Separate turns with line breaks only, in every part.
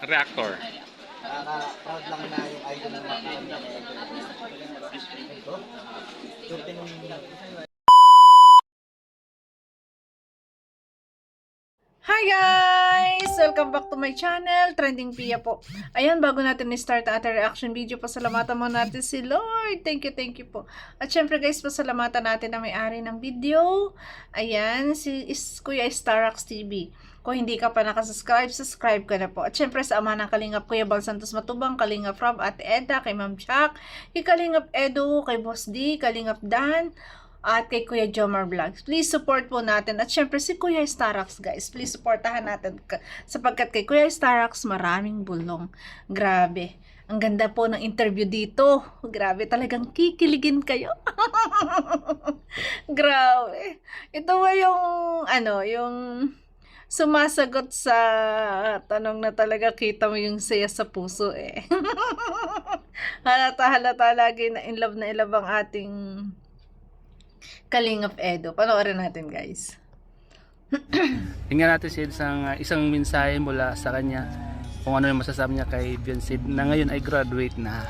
Reactor.
Nakaka-proud lang na yung idol ng mga ito.
Hi guys! Welcome back to my channel, Trending Pia po. Ayan, bago natin i-start ang ating reaction video, pasalamatan mo natin si Lord. Thank you po. At syempre guys, pasalamatan natin ang may-ari ng video. Ayan, si Kuya Starax TV. Kung hindi ka pa nakasubscribe, subscribe ka na po. At syempre sa ama ng Kalingap, Kuya Bal Santos Matubang, Kalingap Rob, Ate Edda, kay Ma'am Chuck, kay Kalingap Edu, kay Boss D, Kalingap Dan, at kay Kuya Jomar Vlogs. Please support po natin. At syempre si Kuya Starax guys. Please supportahan natin sapagkat kay Kuya Starax maraming bulong. Grabe. Ang ganda po ng interview dito. Grabe, talagang kikiligin kayo. Grabe. Ito ba yung yung sumasagot sa tanong na talaga kita mo yung saya sa puso eh. Halata lagi na in love ang ating Kalingap Edo. Panoorin natin guys.
Tingnan natin siya isang mensahe mula sa kanya kung ano yung masasabi niya kay Beyonce na ngayon ay graduate na.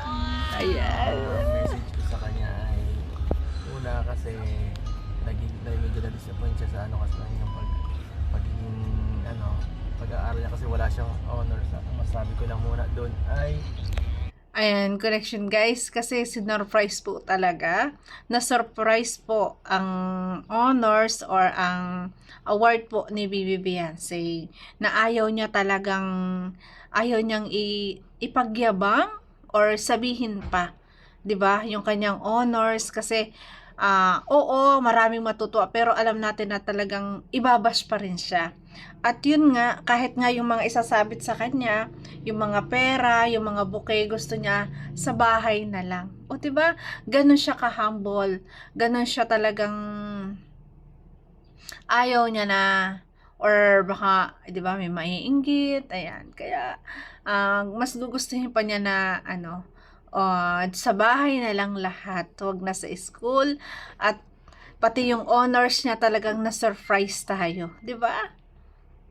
Ayan.
Message ko sa kanya ay una kasi medyo na-disappoint siya sa kasi yung pagiging pag-aaral niya kasi wala siyang honors. Masabi ko lang muna doon ay
Ayan, correction guys, kasi sinurprise po talaga. Na-surprise po ang honors or ang award po ni Bibi Beyonce na ayaw niyang ipagyabang or sabihin pa, 'di ba? Yung kanyang honors kasi oo, maraming matutuwa pero alam natin na talagang ibabash pa rin siya. At yun nga, kahit nga yung mga isasabit sa kanya, yung mga pera, yung mga bouquet, gusto niya sa bahay na lang. O diba, ganun siya ka-humble, ganun siya talagang ayaw niya na, or baka, diba, may maiinggit, ayan. Kaya, mas gugustuhin pa niya na, sa bahay na lang lahat, huwag na sa school, at pati yung honors niya talagang na-surprise tayo, diba?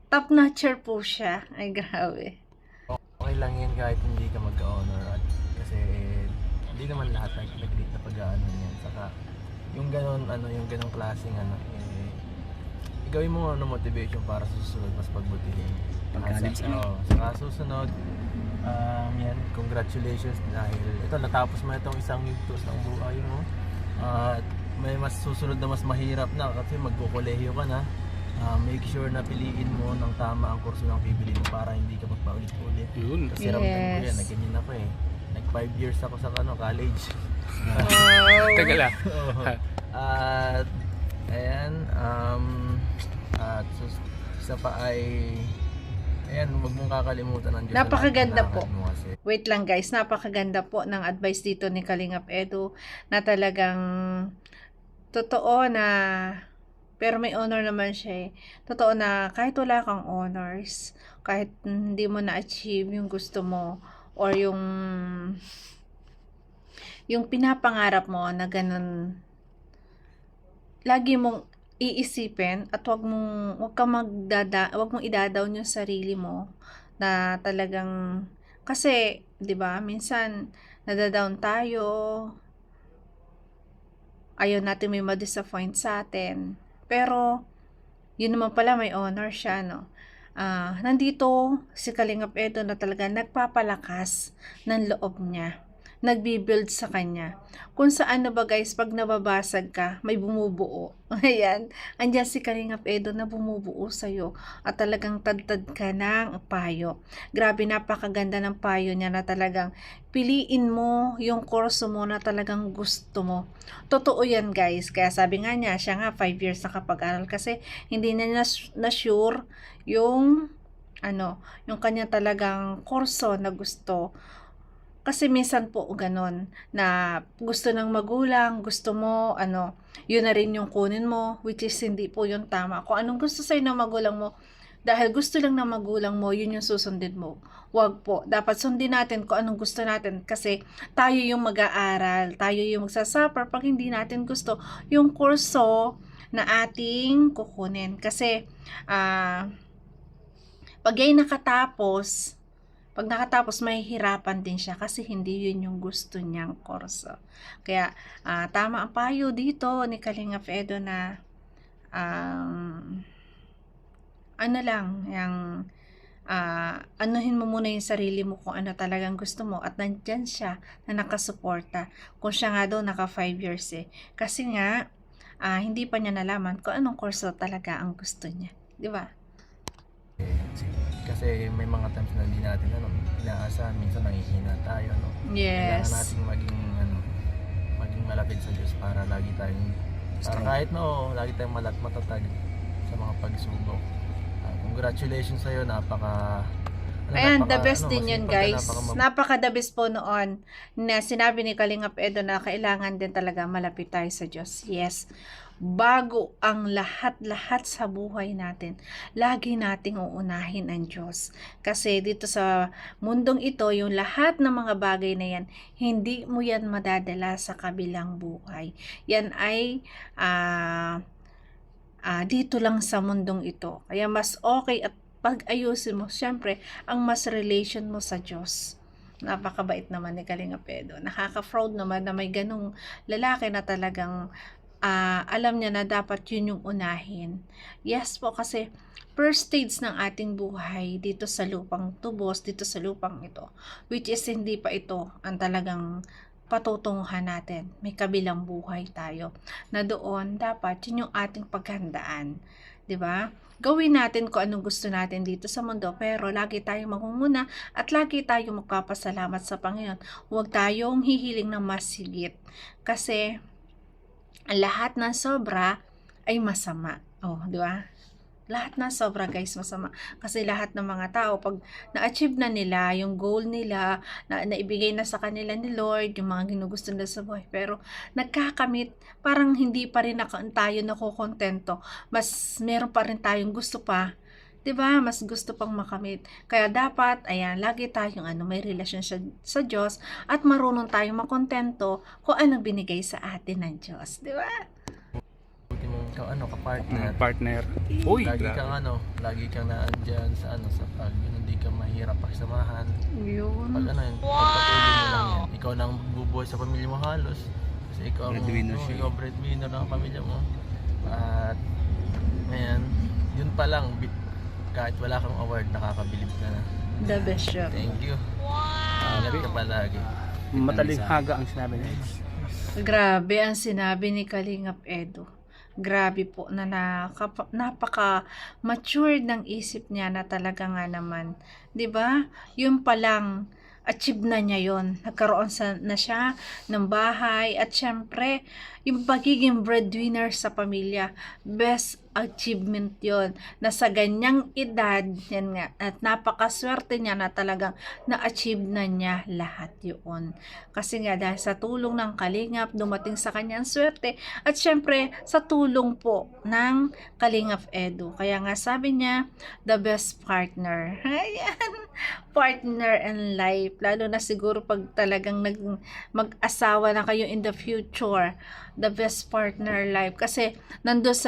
Top notcher po siya. Ay, grabe.
okay lang yan kahit hindi ka magka-honor at kasi hindi naman lahat nag-rate na pag-aano yan. Saka yung ganong klaseng gawin mo motivation para sa susunod mas pagbutihin. Saka susunod yan, congratulations dahil ito natapos mo itong isang yugtos ng buhay mo. At may mas susunod na mas mahirap na kasi magkukolehiyo ka na. Make sure na piliin mo ng tama ang kurso ng pipili mo para hindi ka magpaulit-ulit.
Yun.
Kasi ramdam ko yan, nagganyan ako eh. Nag 5 years ako sa college.
Teka lang.
At ayan, at isa pa ay ayan, huwag mong kakalimutan ang Diyos.
Napakaganda po.
Kasi.
Wait lang guys, napakaganda po ng advice dito ni Kalingap Edu na talagang totoo na pero may honor naman siya eh. Totoo na kahit wala kang honors, kahit hindi mo na-achieve yung gusto mo or yung pinapangarap mo na ganun, lagi mong iisipin at wag mong idadawn yung sarili mo na talagang kasi 'di ba minsan nadadown tayo, ayaw natin may ma-disappoint sa atin. Pero, yun naman pala may honor siya, no? Nandito si Kalingap Edo na talaga nagpapalakas ng loob niya. Nagbibuild sa kanya. Kung saan na ba guys, pag nababasag ka, may bumubuo. Ayan. Andiyan si Kalingap Edo na bumubuo sa'yo. At talagang tadtad ka ng payo. Grabe, napakaganda ng payo niya na talagang piliin mo yung kurso mo na talagang gusto mo. Totoo yan guys. Kaya sabi nga niya, siya nga 5 years na kapag-aral kasi hindi na sure yung yung kanya talagang kurso na gusto. Kasi minsan po ganon na gusto ng magulang, gusto mo, yun na rin yung kunin mo, which is hindi po yung tama. Kung anong gusto sa'yo ng magulang mo, dahil gusto lang ng magulang mo, yun yung susundin mo. Wag po. Dapat sundin natin kung anong gusto natin kasi tayo yung mag-aaral, tayo yung magsasuffer pag hindi natin gusto yung kurso na ating kukunin. Kasi, pag yan nakatapos, mahihirapan din siya kasi hindi yun yung gusto niyang kurso. Kaya, tama ang payo dito ni Kalingap Edo na, ano lang, yung, anuhin mo muna yung sarili mo kung ano talagang gusto mo at nandyan siya na nakasuporta. Kung siya nga daw naka 5 years kasi nga hindi pa niya nalaman kung anong kurso talaga ang gusto niya, di ba?
Kasi may mga times na hindi natin inaasahan, minsan nangihina tayo, no?
Yes.
Kailangan natin maging malapit sa Diyos para lagi tayong kahit lagi tayong matatag sa mga pagsubok. Congratulations sa'yo,
Ayan, the best din yun, guys. Napaka the best po noon na sinabi ni Kalingap Edo na kailangan din talaga malapit tayo sa Diyos. Yes. Bago ang lahat-lahat sa buhay natin, lagi nating uunahin ang Diyos. Kasi dito sa mundong ito, yung lahat ng mga bagay na yan, hindi mo yan madadala sa kabilang buhay. Yan ay dito lang sa mundong ito. Kaya mas okay at pag-ayusin mo, syempre, ang mas relation mo sa Diyos. Napakabait naman ni Kalingap Edo. Nakaka-fraud naman na may ganung lalaki na talagang alam niya na dapat yun yung unahin. Yes po, kasi first stage ng ating buhay dito sa lupang tubos, dito sa lupang ito, which is hindi pa ito ang talagang patutunguhan natin. May kabilang buhay tayo na doon dapat yun yung ating paghandaan, 'di ba? Gawin natin kung anong gusto natin dito sa mundo, pero lagi tayong mangunguna at lagi tayong magpapasalamat sa Panginoon. Huwag tayong hihiling ng mas higit kasi lahat ng sobra ay masama. Oh, 'di ba? Lahat na sobra, guys, masama. Kasi lahat ng mga tao, pag na-achieve na nila yung goal nila, naibigay na sa kanila ni Lord, yung mga ginugusto nila sa buhay, pero nagkakamit, parang hindi pa rin tayo nakokontento. Mas meron pa rin tayong gusto pa. 'Di ba? Mas gusto pang makamit. Kaya dapat, ayan, lagi tayong may relasyon sa Diyos at marunong tayong makontento kung anong binigay sa atin ng Diyos. 'Di ba?
Partner.
Uy,
lagi kang naandyan sa pag hindi ka mahirap pagsamahan.
Yun.
Pag pagpatuloy mo lang yan. Ikaw nang bubuhay sa pamilya mo halos. Kasi ikaw ikaw breadwinner ng pamilya mo. At ngayon, yun pa lang, kahit wala kang award, nakakabilib ka na.
The best job.
Thank you. Ingat ka palagi.
Matalinghaga ang sinabi niya.
Grabe ang sinabi ni Kalingap Edo. Grabe po na napaka-matured ng isip niya na talaga nga naman. 'Di ba? Yung palang achieve na niya yon. Nagkaroon na siya ng bahay at syempre, yung pagiging breadwinner sa pamilya, best achievement yon na sa ganyang edad, yan nga, at napakaswerte niya na talagang na-achieve na niya lahat yun. Kasi nga dahil sa tulong ng Kalingap, dumating sa kanyang swerte at syempre sa tulong po ng Kalingap Edo. Kaya nga sabi niya, the best partner. Ayan, partner in life. Lalo na siguro pag talagang mag-asawa na kayo in the future, the best partner life. Kasi nandun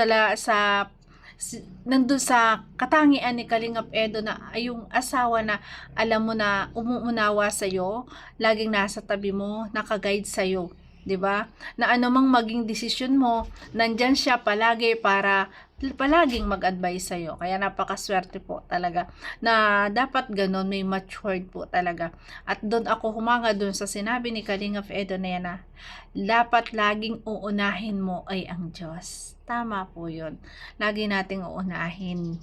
sa katangian ni Kalingap Edo na ay yung asawa na alam mo na umuunawa sa'yo, laging nasa tabi mo, nakaguide sa'yo, 'di ba? Na anumang maging desisyon mo, nandyan siya palagi para palaging mag-advise sa'yo. Kaya napakaswerte po talaga na dapat ganun, may matured po talaga. At doon ako humanga doon sa sinabi ni Kalingap Edo na yan na dapat laging uunahin mo ay ang Diyos. Tama po yun. Lagi nating uunahin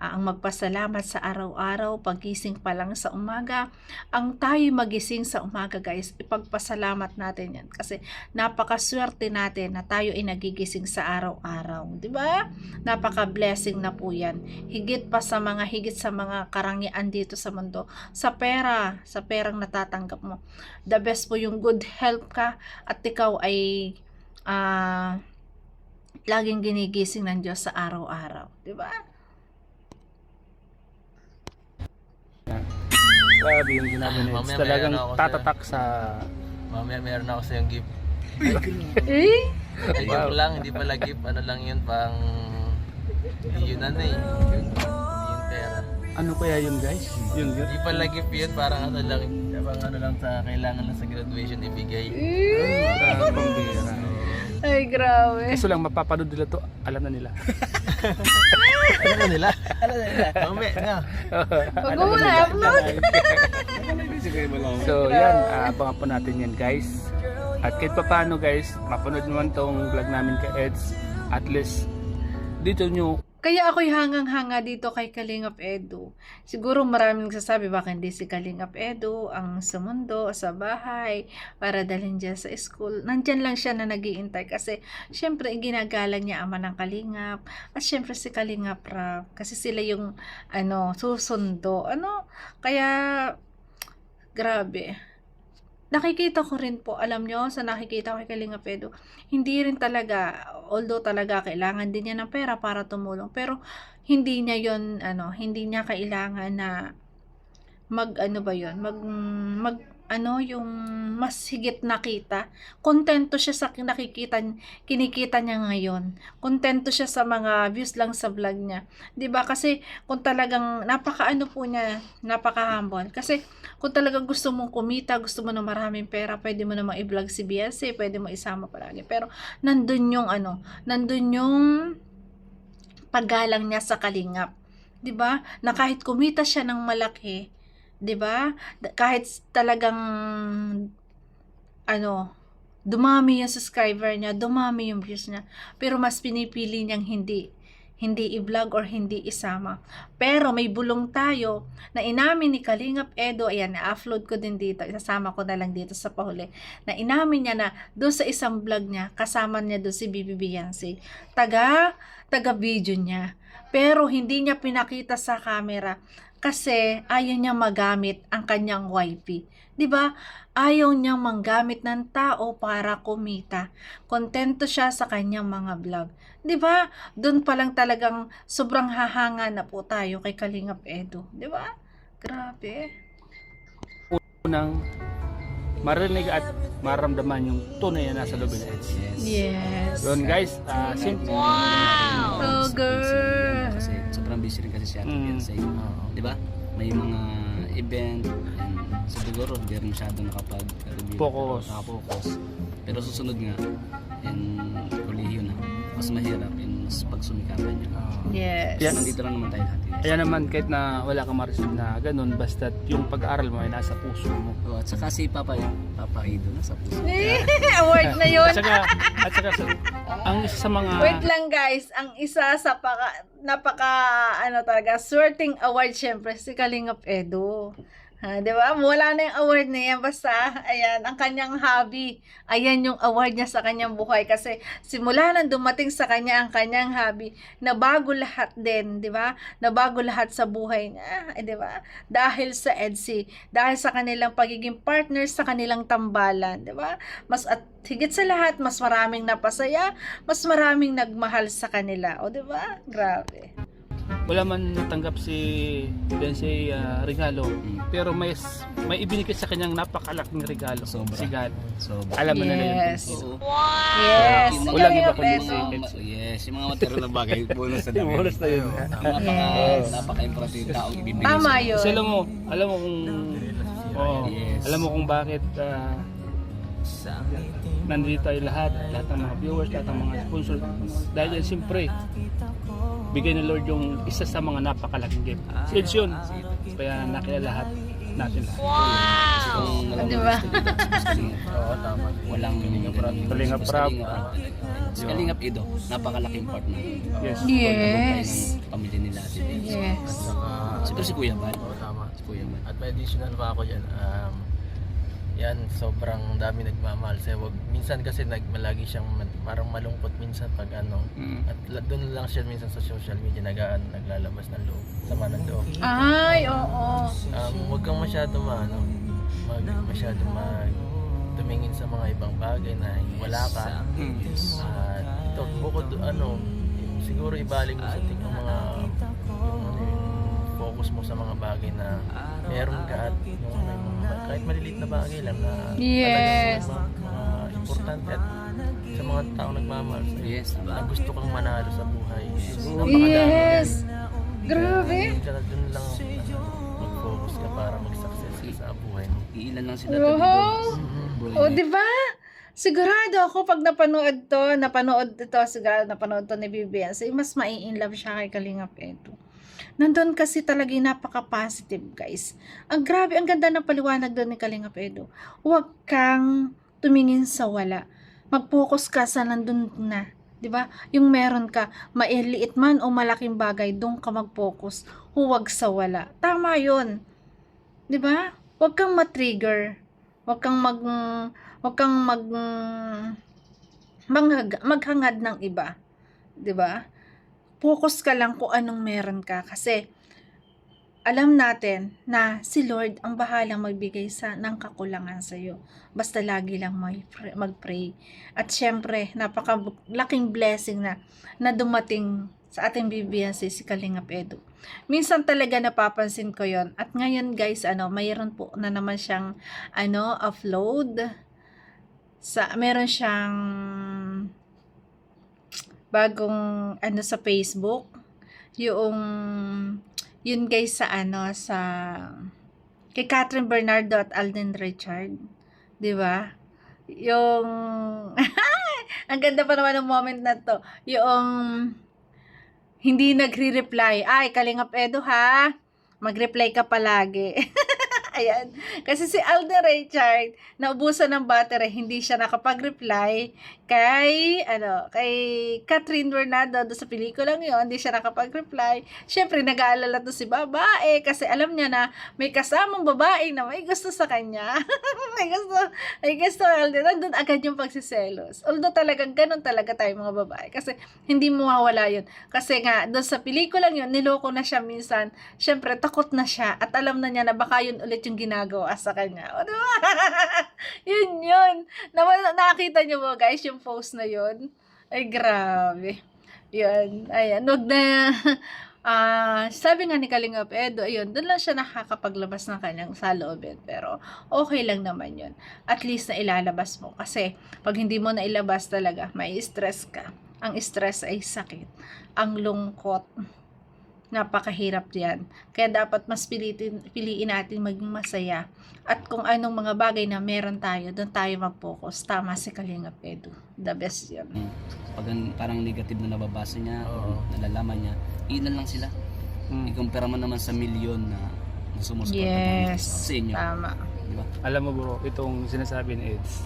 ang magpasalamat sa araw-araw, pagising pa lang sa umaga. Ang tayo magising sa umaga, guys, ipagpasalamat natin yan. Kasi napakaswerte natin na tayo ay nagigising sa araw-araw. Diba? Napaka-blessing na po yan. Higit sa mga karangyaan dito sa mundo. Sa perang natatanggap mo. The best po yung good health ka at ikaw ay laging ginigising ng Diyos sa araw-araw. Diba?
Grabe yung sinabi niya. Talagang tatatak sa...
Mamaya meron ako sa yung gift.
Eh?
Ay, joke lang, hindi pala gift, ano lang yun, pang, hindi yun ano eh, hindi yun pera.
Ano kaya yun guys? Yun.
Hindi pala gift yun, parang ano lang, parang ano lang sa, kailangan lang sa graduation ibigay.
Pambira.
Ay, grabe.
Kaso lang mapapanood nila to, alam na nila.
Ano na nila? Mami, nga.
Huwag mo muna upload.
So yan, abangan po natin yan guys. At kahit pa paano guys, mapanood naman tong vlog namin kay Eds. At least, dito nyo,
Kaya ako'y hangang-hanga dito kay Kalingap Edu. Siguro maraming nagsasabi baka hindi si Kalingap Edu ang sa mundo, sa bahay, para dalhin dyan sa school. Nandyan lang siya na nag-iintay kasi syempre ginagalang niya ama ng Kalingap at syempre si Kalingap Rap kasi sila yung susundo. Kaya grabe. Nakikita ko rin po, alam nyo, sa nakikita ko kay Kalingap Edu, hindi rin talaga, although talaga kailangan din niya ng pera para tumulong, pero hindi niya yon hindi niya kailangan na yung mas higit nakita. Kontento siya sa kinikita niya ngayon. Kontento siya sa mga views lang sa vlog niya. 'Di ba? Kasi kung talagang napaka-humble. Kasi kung talagang gusto mong kumita, gusto mo ng maraming pera, pwede mo namang i-vlog si Biancy, pwede mo isama palagi. Pero nandun yung paggalang niya sa Kalingap. 'Di ba? Na kahit kumita siya ng malaki, 'di ba? Kahit talagang dumami yung subscriber niya, dumami yung views niya, pero mas pinipili niyang hindi i-vlog or hindi isama. Pero may bulong tayo na inamin ni Kalingap Edu, ayan, na-upload ko din dito, isasama ko na lang dito sa pahuli, na inamin niya na doon sa isang vlog niya, kasama niya doon si Bibi Biancy, taga video niya, pero hindi niya pinakita sa camera kasi ayaw niya magamit ang kanyang wifey. 'Di ba? Ayaw niyang manggamit ng tao para kumita. Kontento siya sa kanyang mga vlog. 'Di ba? Doon pa lang talagang sobrang hahanga na po tayo kay Kalingap Edu. 'Di ba? Grabe.
unang marinig at maramdaman yung tunay na nasa loob ng Eds.
Yes.
Yun guys, simple.
Oh, girl.
Kasi sobrang busy rin kasi siya Beyonce. Di ba? May mga event and siguro hindi rin masyado nakapag-review. Nakapokus. Pero susunod nga and kolehiyo na. Mas mahirap and mas pagsumikapan niya.
Yes.
Yan.
Nandito lang naman tayo lahat.
Kaya naman kahit na wala kang ma-receive na ganun, basta yung pag-aaral mo ay nasa puso mo.
At saka si Papa Ido nasa puso.
Award na yun.
At saka ang isa sa mga
Wait lang guys, ang isa sa talaga, swerteng award syempre si Kalingap Edu. Di ba? Wala na yung award na yan. Basta, ayan, ang kanyang hobby. Ayan yung award niya sa kanyang buhay. Kasi, simula nang dumating sa kanya ang kanyang hobby, nabago lahat din, di ba? Nabago lahat sa buhay niya, di ba? Dahil sa EDSI, dahil sa kanilang pagiging partners sa kanilang tambalan, di ba? At higit sa lahat, mas maraming napasaya, mas maraming nagmahal sa kanila. O, di ba? Grabe.
wala man natanggap si Beyonce regalo, pero may ibinigay sa kanyang napakalaking regalo.
Sobra.
Si God.
Sobra.
Alam mo na yun.
Yes.
Oo.
Yes.
Walang iba
Kalingap
kundi
Edu.
Yes, yung mga material na bagay, bonus na dami.
Bonus na yun.
Yes.
Napaka-importante yung taong ibibigay
Tama
sa'yo.
yun.
Kasi alam mo kung
Yes.
alam mo kung bakit nandito tayo lahat ng mga viewers, lahat ng mga sponsors. Dahil yan siyempre, bigay ni Lord yung isa sa mga napakalaking gift. Si Eds yun. Kaya nakilala lahat natin lahat.
Di ba?
Oo, tama.
Walang
Kalingap Rap.
Si Kalingap Ido, napakalaking part na.
Yes.
Yes.
Ng pamilya nila.
Yes.
Siyempre si Kuya Bal.
Oo, tama.
Si Kuya Bal.
At may additional pa ako dyan. Yan, sobrang dami nagmamahal sa'yo. Minsan kasi malagi siyang parang malungkot minsan pag at doon lang siya minsan sa social media naglalabas ng loob, sama ng loob.
Ay, oo.
Huwag kang masyado tumingin sa mga ibang bagay na wala ka. At ito, bukod siguro ibaling mo sa yung mga focus mo sa mga bagay na meron ka at kahit maliliit na bagay lang na
Yes.
mga importante at sa sa mga taong nagmamahal sa'yo.
Yes, diba?
Na gusto kang manalo sa buhay.
Yes! Grabe!
Dun lang mag-focus ka para mag-success ka sa buhay mo.
Iilan lang sila
Wow!
Buhay
O,
niya.
di ba? Sigurado ako pag napanood ito, sigurado napanood to ni Vivian, so, mas mai-inlove siya kay Kalingap Edu. Nandun kasi talaga yung napaka-positive, guys. Ang grabe, ang ganda ng paliwanag doon ni Kalingap Edu. Huwag kang tumingin sa wala. Mag-focus ka sa nandun na. 'Di ba? Yung meron ka, mailiit man o malaking bagay, doon ka mag-focus. Huwag sa wala. Tama 'yun. 'Di ba? Huwag kang ma-trigger. Huwag kang maghangad ng iba. 'Di ba? Focus ka lang kung anong meron ka kasi alam natin na si Lord ang bahalang magbigay ng kakulangan sa iyo. Basta lagi lang mag-pray. At syempre, napakalaking blessing na dumating sa ating Biblia si Kalingap Edu. Minsan talaga napapansin ko 'yon. At ngayon, guys, mayroon po na naman siyang upload meron siyang bagong sa Facebook, yun guys sa kay Catherine Bernardo at Alden Richard, 'di ba? Yung ang ganda pa naman ng moment na to, yung hindi nagre-reply. Ay, Kalingap Edu ha, mag-reply ka palagi. Ayan. Kasi si Alden Richard, naubusan ng battery, hindi siya nakapag-reply kay Catherine Bernardo do sa pelikulang yon, hindi siya nakapag-reply. Syempre, nag-aalala to si babae kasi alam niya na may kasamang babae na may gusto sa kanya. may gusto Alden. Nandun agad yung pagsiselos. Although talagang ganun talaga tayo mga babae kasi hindi mawawala yun. Kasi nga, doon sa pelikulang yun, niloko na siya minsan. Syempre, takot na siya at alam na niya na baka yun ulit yung ginagawa sa kanya. O, diba? yun. Nakita niyo mo, guys, yung post na yun. Ay, grabe. Yun. Ayan. Wag na... sabi nga ni Kalingap Edu, ayun, doon lang siya nakakapaglabas ng kanyang saloobin. Pero, okay lang naman yun. At least na ilalabas mo. Kasi, pag hindi mo na ilabas talaga, may stress ka. Ang stress ay sakit. Ang lungkot, napakahirap yan. Kaya dapat mas piliin natin maging masaya. At kung anong mga bagay na meron tayo, doon tayo mag-focus. Tama si Kalingap Edu. The best yun.
Pag parang negative na nababasa niya, nalalaman niya, ilan lang sila. Ikumpara mo naman sa milyon na sumusuporta
Yes.
sa inyo.
Tama.
Diba?
Alam mo bro, itong sinasabi ni Eds,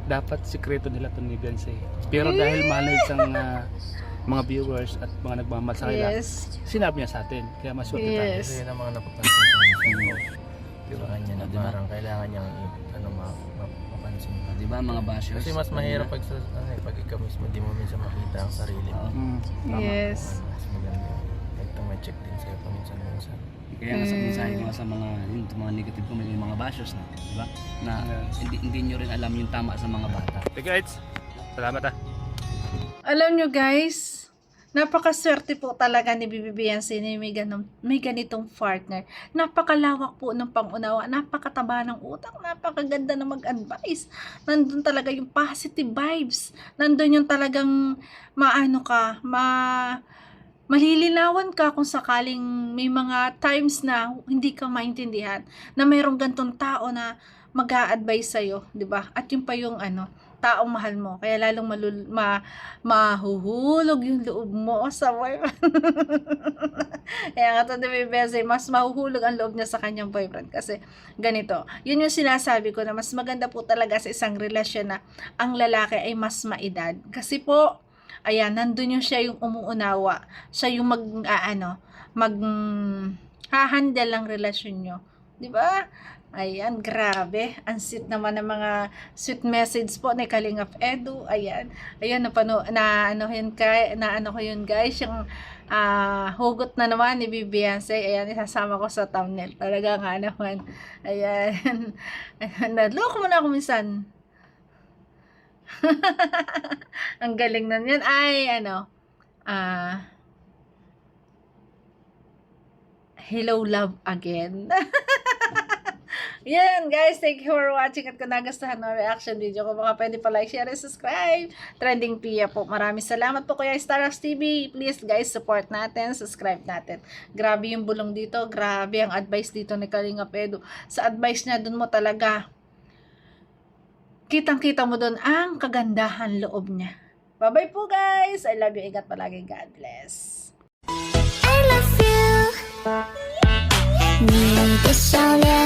dapat sikreto nila itong ni Beyonce. Pero dahil mahal na isang mga viewers at mga nagmamahal sa kanila,
Yes.
sinabi niya sa atin. Kaya maswerte tayo.
Yes.
Kasi yun ang mga napapansin ko minsan. Diba kanya na parang kailangan niyang mapansin.
Diba mga bashers?
Kasi mas mahirap pag ikaw mismo di mo minsan makita ang sarili mo.
Yes.
Mas maganda. Ito may check din sa'yo paminsan-minsan.
Kaya nga sa mensahe ko nga sa mga negative comment, yung mga bashers na, diba? Na hindi nyo rin alam yung tama sa mga bata.
Okay guys, salamat
Alam nyo guys, napakaswerte po talaga ni Bibi Beyonce na may ganitong partner. Napakalawak po ng pangunawa, napakataba ng utak, napakaganda na mag-advise. Nandun talaga yung positive vibes. Nandun yung talagang malilinawan ka kung sakaling may mga times na hindi ka maintindihan, na mayroong gantong tao na mag-a-advise sa'yo, di ba? At yung pa yung taong mahal mo, kaya lalong mahuhulog yung loob mo sa boyfriend. Kaya nga ito, mas mahuhulog ang loob niya sa kanyang boyfriend kasi ganito. Yun yung sinasabi ko na mas maganda po talaga sa isang relasyon na ang lalaki ay mas maedad. Kasi po, ayan, nandun yung siya yung umuunawa. Siya yung hahandle ang relasyon nyo. Diba? Ayan, grabe. Ang sweet naman ng mga sweet message po ni Kalingap Edu. Ayan. Ayan, ko yun guys. Yung hugot na naman ni Bibi Beyonce. Ayan, isasama ko sa thumbnail. Talaga nga naman. Ayan. Naloko mo na ako minsan. Ang galing nun yan. Ay, hello love again. Yan guys, thank you for watching at kung nagustuhan mo ang reaction video ko, baka pwede pa like, share, and subscribe. Trending Pia po. Maraming salamat po Kuya Starrox TV. Please guys, support natin, subscribe natin. Grabe yung bulong dito, grabe ang advice dito ni Kalingap Edu. Sa advice niya, dun mo talaga kitang-kita mo dun ang kagandahan loob niya. Bye-bye po guys. I love you. Ingat palagi. God bless.
I love you. 你的笑脸